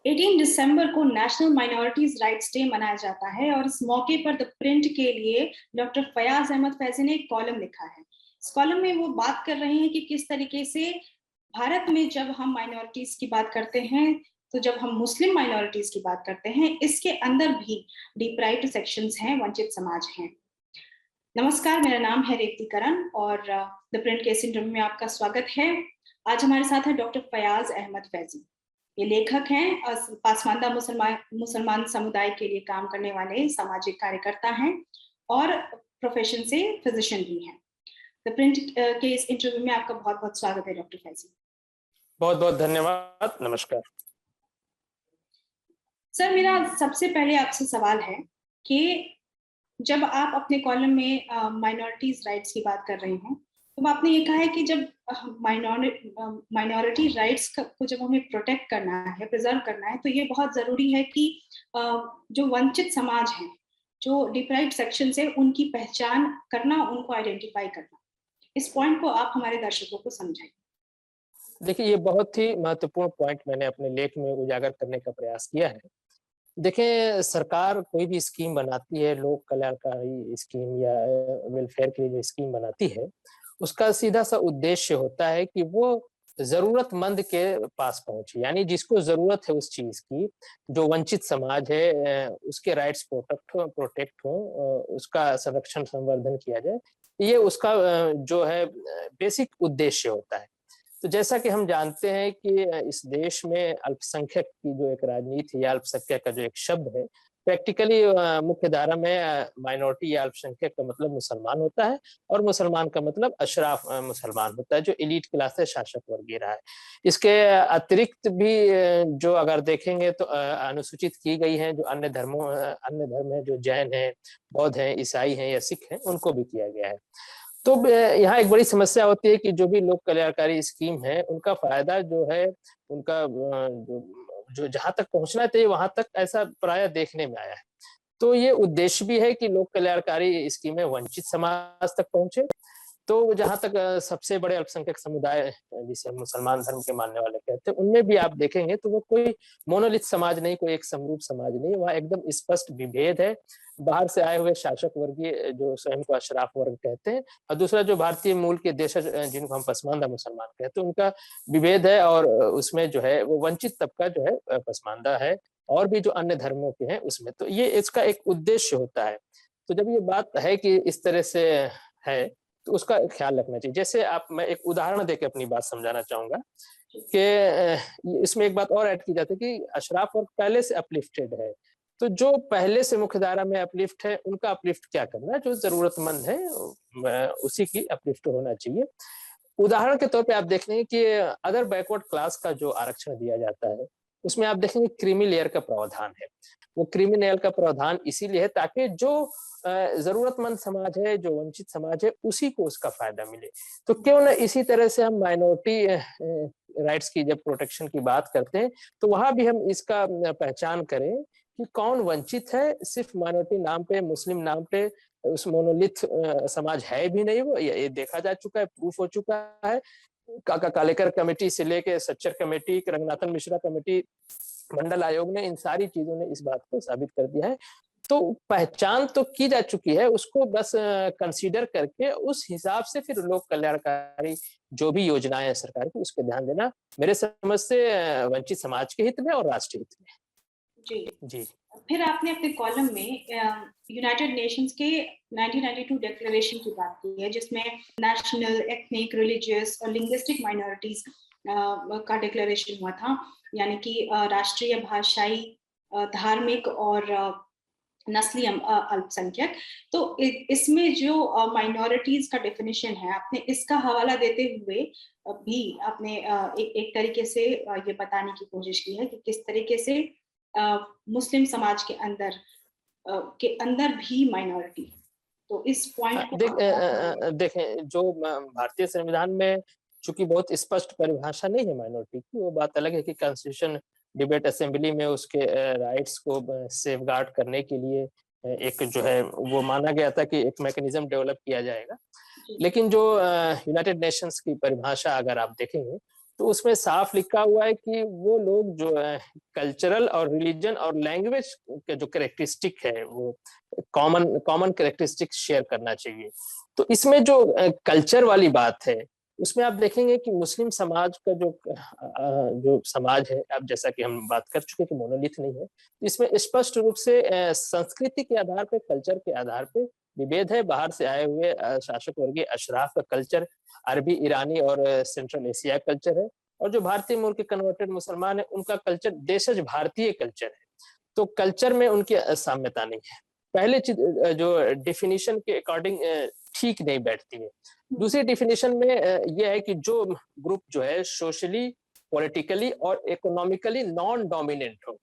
18 दिसंबर को national minorities rights day मनाया जाता है और इस मौके पर द प्रिंट के लिए डॉक्टर फयाज अहमद फैजी ने एक कॉलम लिखा है। इस कॉलम में वो बात कर रहे हैं कि किस तरीके से भारत में जब हम माइनॉरिटीज की बात करते हैं, तो जब हम मुस्लिम माइनॉरिटीज की बात करते हैं, इसके अंदर भी डिप्राइव्ड सेक्शंस हैं, वंचित समाज हैं। नमस्कार, मेरा नाम है रेवती करण और द प्रिंट के इस इंटरव्यू में आपका स्वागत है। आज हमारे साथ है डॉक्टर फयाज अहमद फैजी। ये लेखक हैं और पासमानदा मुसलमान समुदाय के लिए काम करने वाले सामाजिक कार्यकर्ता हैं और प्रोफेशन से फिजिशियन भी हैं। द प्रिंट के इस इंटरव्यू में आपका बहुत बहुत स्वागत है डॉक्टर फैजी। बहुत बहुत धन्यवाद। नमस्कार सर, मेरा सबसे पहले आपसे सवाल है कि जब आप अपने कॉलम में माइनॉरिटीज राइट्स की बात कर रहे हैं, तो आपने ये कहा है कि जब माइनॉरिटी राइट्स को जब हमें प्रोटेक्ट करना है, प्रिजर्व करना है, तो ये बहुत जरूरी है कि जो वंचित समाज है, जो डिप्राइव्ड सेक्शन है, उनकी पहचान करना, उनको आइडेंटिफाई करना। इस पॉइंट को आप हमारे दर्शकों को समझाइए। देखिए, ये बहुत ही महत्वपूर्ण पॉइंट मैंने अपने लेख में उजागर करने का प्रयास किया है। देखिए, सरकार कोई भी स्कीम बनाती है, लोक कल्याणकारी स्कीम या वेलफेयर के लिए जो स्कीम बनाती है, उसका सीधा सा उद्देश्य होता है कि वो जरूरतमंद के पास पहुंचे, यानी जिसको जरूरत है उस चीज की, जो वंचित समाज है उसके राइट्स प्रोटेक्ट हो, उसका संरक्षण संवर्धन किया जाए। ये उसका जो है बेसिक उद्देश्य होता है। तो जैसा कि हम जानते हैं कि इस देश में अल्पसंख्यक की जो एक राजनीति या अल्पसंख्यक का जो एक शब्द है, प्रैक्टिकली मुख्य धारा में माइनॉरिटी या अल्पसंख्यक का मतलब मुसलमान होता है और मुसलमान का मतलब अशराफ मुसलमान होता है, जो एलीट क्लास है, शासक वर्गीय रहा है। इसके अतिरिक्त भी जो अगर देखेंगे तो अनुसूचित की गई है जो अन्य धर्म है, जो जैन है, बौद्ध है, ईसाई है या सिख है, उनको भी किया गया है। तो यहाँ एक बड़ी समस्या होती है कि जो भी लोक कल्याणकारी स्कीम है, उनका फायदा जो है, उनका जो जहां तक पहुंचना चाहिए वहां तक ऐसा प्राय देखने में आया है। तो ये उद्देश्य भी है कि लोक कल्याणकारी स्कीमें वंचित समाज तक पहुंचे। तो जहां तक सबसे बड़े अल्पसंख्यक समुदाय जिसे मुसलमान धर्म के मानने वाले कहते हैं, उनमें भी आप देखेंगे तो वो कोई मोनोलिथ समाज नहीं, कोई एक समरूप समाज नहीं, वहाँ एकदम स्पष्ट विभेद है। बाहर से आए हुए शासक वर्गीय जो स्वयं को अशराफ वर्ग कहते हैं, और दूसरा जो भारतीय मूल के देशज जिनको हम पसमानदा मुसलमान कहते हैं, उनका विभेद है। और उसमें जो है वो वंचित तबका जो है पसमानदा है, और भी जो अन्य धर्मों के हैं उसमें। तो ये इसका एक उद्देश्य होता है। तो जब ये बात है कि इस तरह से है, तो उसका ख्याल रखना चाहिए। जैसे मैं एक उदाहरण देके अपनी बात समझाना चाहूंगा कि इसमें एक बात और ऐड की जाती है कि अशराफ वर्ग पहले से अपलिफ्टेड है, तो जो पहले से मुख्यधारा में अपलिफ्ट है, उनका अपलिफ्ट क्या करना है, जो जरूरतमंद है उसी की अपलिफ्ट होना चाहिए। उदाहरण के तौर पे आप देखेंगे कि अदर बैकवर्ड क्लास का जो आरक्षण दिया जाता है, उसमें आप देखेंगे क्रीमी लेयर का प्रावधान है। वो क्रीमी लेयर का प्रावधान इसीलिए है ताकि जो जरूरतमंद समाज है, जो वंचित समाज है, उसी को उसका फायदा मिले। तो क्यों न इसी तरह से हम माइनॉरिटी राइट्स की जब प्रोटेक्शन की बात करते हैं, तो वहां भी हम इसका पहचान करें कि कौन वंचित है। सिर्फ माइनॉरिटी नाम पे, मुस्लिम नाम पे उस मोनोलिथ समाज है भी नहीं, वो ये देखा जा चुका है, प्रूफ हो चुका है। काका कालेकर कमेटी से लेके सच्चर कमेटी, रंगनाथन मिश्रा कमेटी, मंडल आयोग ने, इन सारी चीजों ने इस बात को साबित कर दिया है। तो पहचान तो की जा चुकी है, उसको बस कंसीडर करके उस हिसाब से फिर लोक कल्याणकारी जो भी योजनाएं हैं सरकार की, उस पर ध्यान देना मेरे समझ से वंचित समाज के हित में और राष्ट्र हित में। जी। फिर आपने अपने कॉलम में यूनाइटेड नेशंस के 1992 डिक्लेरेशन की बात की है, जिसमें नेशनल, एथनिक, रिलीजियस और लिंग्विस्टिक माइनॉरिटीज का डिक्लेरेशन हुआ था, यानी कि राष्ट्रीय, भाषाई, धार्मिक और नस्ली अल्पसंख्यक। तो इसमें जो माइनॉरिटीज का डेफिनेशन है, आपने इसका हवाला देते हुए भी आपने एक तरीके से ये बताने की कोशिश की है कि किस तरीके से मुस्लिम समाज के अंदर भी माइनॉरिटी। तो इस पॉइंट को देखें, जो भारतीय संविधान में चूंकि बहुत स्पष्ट परिभाषा नहीं है माइनॉरिटी की, वो बात अलग है कि कॉन्स्टिट्यूशन डिबेट असेंबली में उसके राइट्स को सेफगार्ड करने के लिए एक जो है वो माना गया था कि एक मैकेनिज्म डेवलप किया जाएगा। लेकिन जो यूनाइटेड नेशंस की परिभाषा अगर आप देखेंगे, तो उसमें साफ लिखा हुआ है कि वो लोग जो है कल्चरल और रिलीजन और लैंग्वेज के जो कैरेक्टरिस्टिक है वो कॉमन कॉमन कैरेक्टरिस्टिक शेयर करना चाहिए। तो इसमें जो कल्चर वाली बात है, उसमें आप देखेंगे कि मुस्लिम समाज का जो समाज है, अब जैसा कि हम बात कर चुके कि मोनोलिथ नहीं है, तो इसमें स्पष्ट रूप से संस्कृति के आधार पे, कल्चर के आधार पे विभेद है। बाहर से आए हुए शासक वर्गीय अशराफ का कल्चर अरबी, ईरानी और सेंट्रल एशिया कल्चर है, और जो भारतीय मूल के कन्वर्टेड मुसलमान है उनका कल्चर देशज भारतीय कल्चर है। तो कल्चर में उनकी साम्यता नहीं है। पहले चीज जो डेफिनेशन के अकॉर्डिंग ठीक नहीं बैठती है। दूसरी डेफिनेशन में यह है कि जो ग्रुप जो है सोशली, पॉलिटिकली और इकोनॉमिकली नॉन डोमिनेंट हो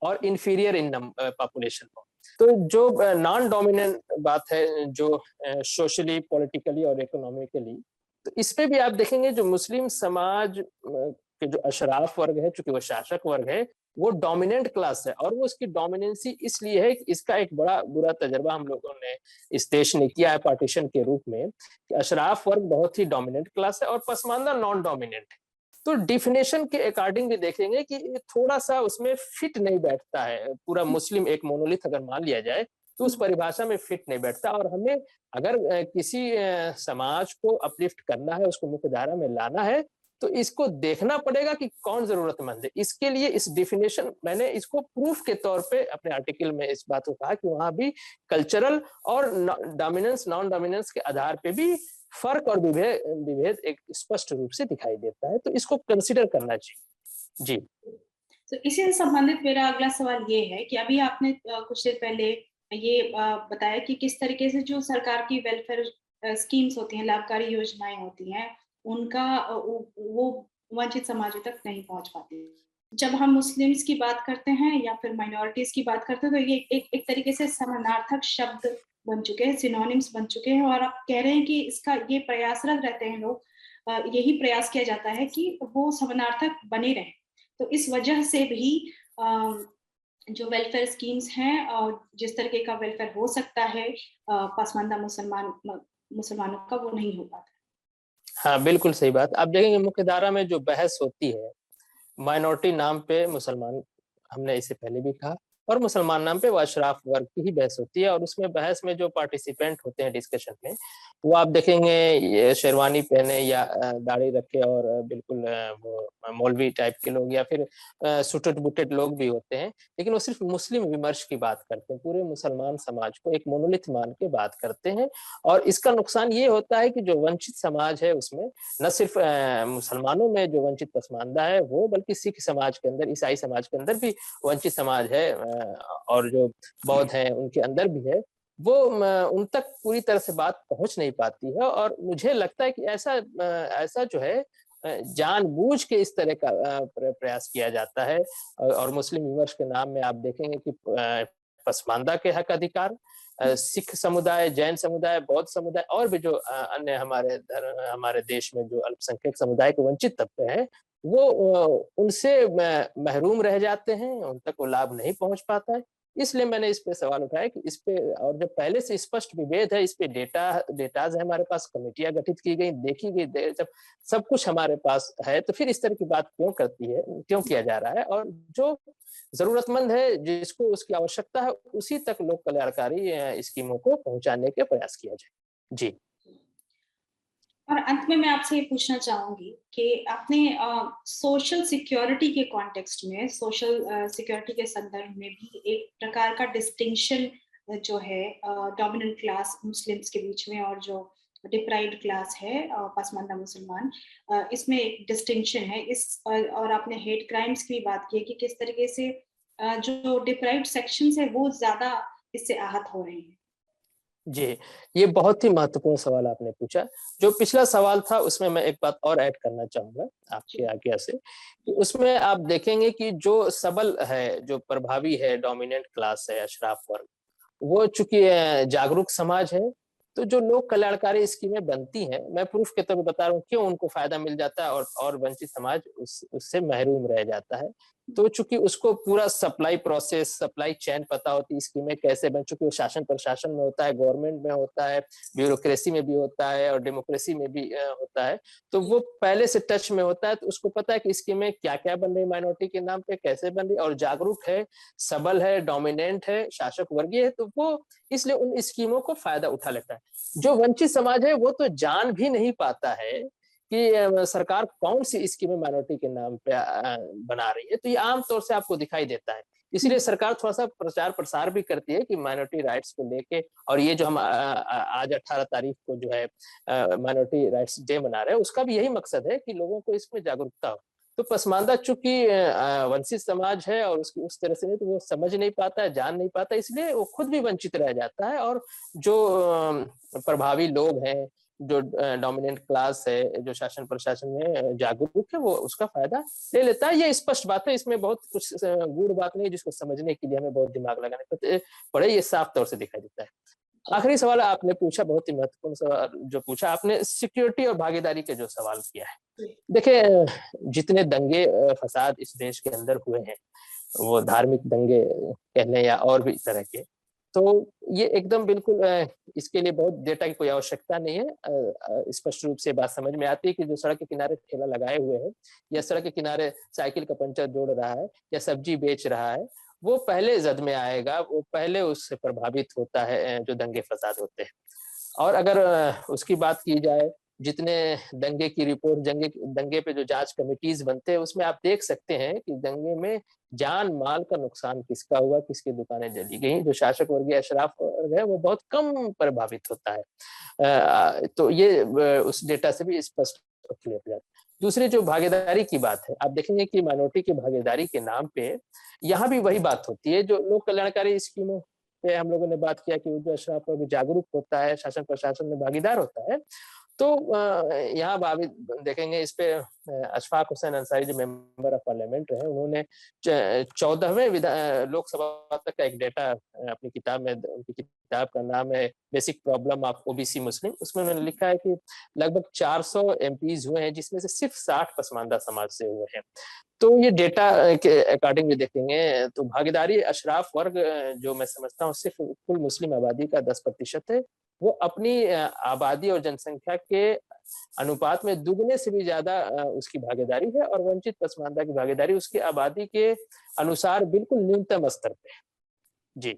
और इंफीरियर इन पॉपुलेशन हो। तो जो नॉन डोमिनेंट बात है, जो सोशली, पॉलिटिकली और इकोनॉमिकली, तो इस पे भी आप देखेंगे जो मुस्लिम समाज के जो अशराफ वर्ग है, चूंकि वो शासक वर्ग है, वो डोमिनेंट क्लास है, और वो उसकी डोमिनेंसी इसलिए है कि इसका एक बड़ा बुरा तजर्बा हम लोगों ने इस देश ने किया है पार्टीशन के रूप में, कि अशराफ वर्ग बहुत ही डोमिनेंट क्लास है और पसमानदा नॉन डोमिनेंट है। तो डिफिनेशन के अकॉर्डिंग भी देखेंगे कि थोड़ा सा उसमें फिट नहीं बैठता है। पूरा मुस्लिम एक मोनोलिथ अगर मान लिया जाए तो उस परिभाषा में फिट नहीं बैठता, और हमें अगर किसी समाज को अपलिफ्ट करना है, उसको मुख्य धारा में लाना है, तो इसको देखना पड़ेगा कि कौन जरूरतमंद है। इसके लिए इस डिफिनेशन, मैंने इसको प्रूफ के तौर पे अपने आर्टिकल में इस बात को कहा कि वहां भी कल्चरल और डोमिनेंस, नॉन डोमिनेंस के आधार पे भी फर्क और विभेद एक स्पष्ट रूप से दिखाई देता है, तो इसको कंसिडर करना चाहिए। जी। तो इसी से संबंधित मेरा अगला सवाल ये है कि अभी आपने कुछ देर पहले ये बताया कि किस तरीके से जो सरकार की वेलफेयर स्कीम्स होती हैं, लाभकारी योजनाएं होती हैं, उनका वो वंचित समाजों तक नहीं पहुंच पाती। जब हम मुस्लिम्स की बात करते हैं या फिर माइनॉरिटीज की बात करते हैं, तो ये एक तरीके से समानार्थक शब्द बन चुके हैं, सिनोनिम्स बन चुके हैं, और आप कह रहे हैं कि इसका ये प्रयासरत रहते हैं लोग, यही प्रयास किया जाता है कि वो समानार्थक बने रहें। तो इस वजह से भी जो वेलफेयर स्कीम्स हैं और जिस तरीके का वेलफेयर हो सकता है पसमानदा मुसलमानों का, वो नहीं हो पाता। हाँ, बिल्कुल सही बात। आप देखेंगे मुख्य धारा में जो बहस होती है, माइनॉरिटी नाम पे मुसलमान, हमने इससे पहले भी कहा, और मुसलमान नाम पे वो अशराफ वर्ग की ही बहस होती है, और उसमें बहस में जो पार्टिसिपेंट होते हैं डिस्कशन में, वो आप देखेंगे ये शेरवानी पहने या दाढ़ी रखे और बिल्कुल वो मौलवी टाइप के लोग या फिर सुटड बुटेड लोग भी होते हैं, लेकिन वो सिर्फ मुस्लिम विमर्श की बात करते हैं, पूरे मुसलमान समाज को एक मोनोलिथ मान के बात करते हैं। और इसका नुकसान ये होता है कि जो वंचित समाज है उसमें न सिर्फ मुसलमानों में जो वंचित पसमानदा है वो, बल्कि सिख समाज के अंदर, ईसाई समाज के अंदर भी वंचित समाज है, और जो बौद्ध हैं उनके अंदर भी है, वो उन तक पूरी तरह से बात पहुंच नहीं पाती है। और मुझे लगता है कि ऐसा जो है जानबूझ के इस तरह का प्रयास किया जाता है, और मुस्लिम विमर्श के नाम में आप देखेंगे कि पसमानदा के हक अधिकार, सिख समुदाय, जैन समुदाय, बौद्ध समुदाय और भी जो अन्य हमारे देश में जो अल्पसंख्यक समुदाय के वंचित तबके हैं, वो उनसे महरूम रह जाते हैं, उन तक वो लाभ नहीं पहुंच पाता है। इसलिए मैंने इस पे सवाल उठाया कि इस पे, और जब पहले से स्पष्ट विभेद है, इस पे डेटाज है हमारे पास, कमेटियां गठित की गई, देखी गई, जब सब कुछ हमारे पास है, तो फिर इस तरह की बात क्यों किया जा रहा है, और जो जरूरतमंद है, जिसको उसकी आवश्यकता है, उसी तक लोक कल्याणकारी स्कीमों को पहुंचाने के प्रयास किया जाए। जी। और अंत में मैं आपसे ये पूछना चाहूंगी कि आपने सोशल सिक्योरिटी के कॉन्टेक्स्ट में, सोशल सिक्योरिटी के संदर्भ में भी एक प्रकार का डिस्टिंक्शन जो है डोमिनेंट क्लास मुस्लिम्स के बीच में और जो डिप्राइव्ड क्लास है पसमानदा मुसलमान, इसमें एक डिस्टिंक्शन है। और आपने हेट क्राइम्स की बात की है कि किस तरीके से जो डिप्राइव्ड सेक्शंस है वो ज्यादा इससे आहत हो रहे हैं। जी, ये बहुत ही महत्वपूर्ण सवाल आपने पूछा। जो पिछला सवाल था उसमें मैं एक बात और ऐड करना चाहूँगा आपकी आज्ञा से, कि उसमें आप देखेंगे कि जो सबल है, जो प्रभावी है, डोमिनेंट क्लास है, अशराफ वर्ग, वो चूँकि जागरूक समाज है, तो जो लोक कल्याणकारी स्कीमें बनती हैं, मैं प्रूफ के तौर पे बता रहा हूँ क्यों उनको फ़ायदा मिल जाता है, और वंचित समाज उससे महरूम रह जाता है। तो चूंकि उसको पूरा सप्लाई प्रोसेस, सप्लाई चेन पता होती है, स्कीमें कैसे बन, चूंकि वो शासन प्रशासन में होता है, गवर्नमेंट में होता है, ब्यूरोक्रेसी में भी होता है और डेमोक्रेसी में भी होता है, तो वो पहले से टच में होता है, तो उसको पता है कि स्कीमें क्या क्या बन रही माइनॉरिटी के नाम पे, कैसे बन रही, और जागरूक है, सबल है, डोमिनेंट है, शासक वर्गीय है, तो वो इसलिए उन स्कीमों को फायदा उठा लेता है। जो वंचित समाज है वो तो जान भी नहीं पाता है कि सरकार कौन सी स्कीमें माइनॉरिटी के नाम पे बना रही है, तो ये आमतौर से आपको दिखाई देता है। इसलिए सरकार थोड़ा सा प्रचार प्रसार भी करती है कि माइनॉरिटी राइट्स को लेके, और ये जो हम आज 18 तारीख को जो है माइनॉरिटी राइट्स डे मना रहे हैं, उसका भी यही मकसद है कि लोगों को इसमें जागरूकता हो। तो पसमानदा चूंकि वंचित समाज है और उसकी उस तरह से नहीं, तो वो समझ नहीं पाता है, जान नहीं पाता, इसलिए वो खुद भी वंचित रह जाता है, और जो प्रभावी लोग हैं, जो डोमिनेंट क्लास है, जो शासन प्रशासन में जागरूक है, वो उसका फायदा ले लेता है। ये स्पष्ट बात है, इसमें बहुत कुछ गूढ़ बात नहीं, जिसको समझने के लिए हमें बहुत दिमाग लगाने पड़े, ये साफ तौर से दिखाई देता है। आखिरी सवाल आपने पूछा, बहुत ही महत्वपूर्ण सवाल जो पूछा आपने, सिक्योरिटी और भागीदारी के जो सवाल किया है। देखिए, जितने दंगे फसाद इस देश के अंदर हुए हैं, वो धार्मिक दंगे कह लें या और भी तरह के, तो ये एकदम बिल्कुल इसके लिए बहुत डेटा की कोई आवश्यकता नहीं है। स्पष्ट रूप से बात समझ में आती है कि जो सड़क के किनारे ठेला लगाए हुए हैं, या सड़क के किनारे साइकिल का पंचर जोड़ रहा है, या सब्जी बेच रहा है, वो पहले जद में आएगा, वो पहले उससे प्रभावित होता है जो दंगे फसाद होते हैं। और अगर उसकी बात की जाए, जितने दंगे की रिपोर्ट, दंगे पे जो जांच कमिटीज बनते हैं, उसमें आप देख सकते हैं कि दंगे में जान माल का नुकसान किसका हुआ, किसकी दुकानें जली गई, जो शासक वर्ग या अशराफ वर्ग है वो बहुत कम प्रभावित होता है। तो ये उस डेटा से भी स्पष्ट क्लियर हो जाता है। दूसरी जो भागीदारी की बात है, आप देखेंगे कि माइनॉरिटी की भागीदारी के नाम पे यहाँ भी वही बात होती है, जो लोक कल्याणकारी स्कीमों पे हम लोगों ने बात किया कि जो अशराफ वर्ग जागरूक होता है, शासन प्रशासन में भागीदार होता है, तो यहाँ भाभी देखेंगे इस पे अशफाक हुसैन अंसारी जो मेंबर ऑफ पार्लियामेंट रहे, उन्होंने 14वें लोकसभा तक का एक डेटा अपनी किताब में, उनकी किताब का नाम है बेसिक प्रॉब्लम ऑफ ओबीसी मुस्लिम, उसमें उन्होंने लिखा है कि लगभग 400 एमपीज हुए हैं, जिसमें से सिर्फ 60 पसमानदा समाज से हुए हैं। तो ये डेटा के अकॉर्डिंग भी देखेंगे तो भागीदारी अशराफ वर्ग, जो मैं समझता हूँ सिर्फ कुल मुस्लिम आबादी का 10% है, वो अपनी आबादी और जनसंख्या के अनुपात में दुगने से भी ज्यादा उसकी भागीदारी है, और वंचित पसमानदा की भागीदारी उसकी आबादी के अनुसार बिल्कुल न्यूनतम स्तर पे है। जी,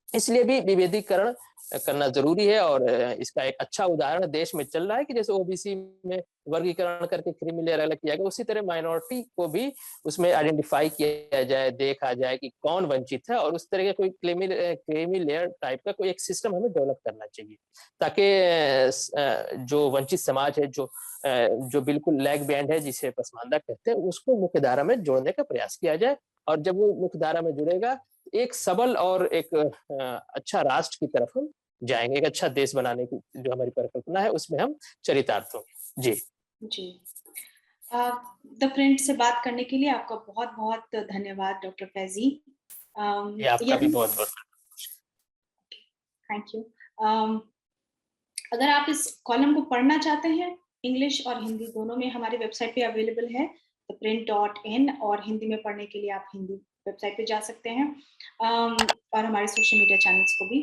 इसलिए भी विभेदीकरण करना जरूरी है, और इसका एक अच्छा उदाहरण देश में चल रहा है कि जैसे ओबीसी में वर्गीकरण करके क्रीमी लेयर अलग किया गया, उसी तरह माइनॉरिटी को भी उसमें आइडेंटिफाई किया जाए, देखा जाए कि कौन वंचित है, और उस तरह के कोई क्रीमी लेयर टाइप का कोई एक सिस्टम हमें डेवलप करना चाहिए, ताकि जो वंचित समाज है, जो बिल्कुल लैग बिहाइंड है, जिसे पसमानदा कहते हैं, उसको मुख्य धारा में जोड़ने का प्रयास किया जाए, और जब वो मुख्य धारा में जुड़ेगा, एक सबल और एक अच्छा राष्ट्र की तरफ हम जाएंगे, एक अच्छा देश बनाने की जो हमारी परिकल्पना है, उसमें हम चरितार्थ होंगे। जी जी, द प्रिंट से बात करने के लिए आपका बहुत बहुत धन्यवाद डॉक्टर फैजी। आपका भी बहुत बहुत थैंक यू। अगर आप इस कॉलम को पढ़ना चाहते हैं, इंग्लिश और हिंदी दोनों में हमारी वेबसाइट पे अवेलेबल है theprint.in, और हिंदी में पढ़ने के लिए आप हिंदी वेबसाइट पे जा सकते हैं, और हमारे सोशल मीडिया चैनल्स को भी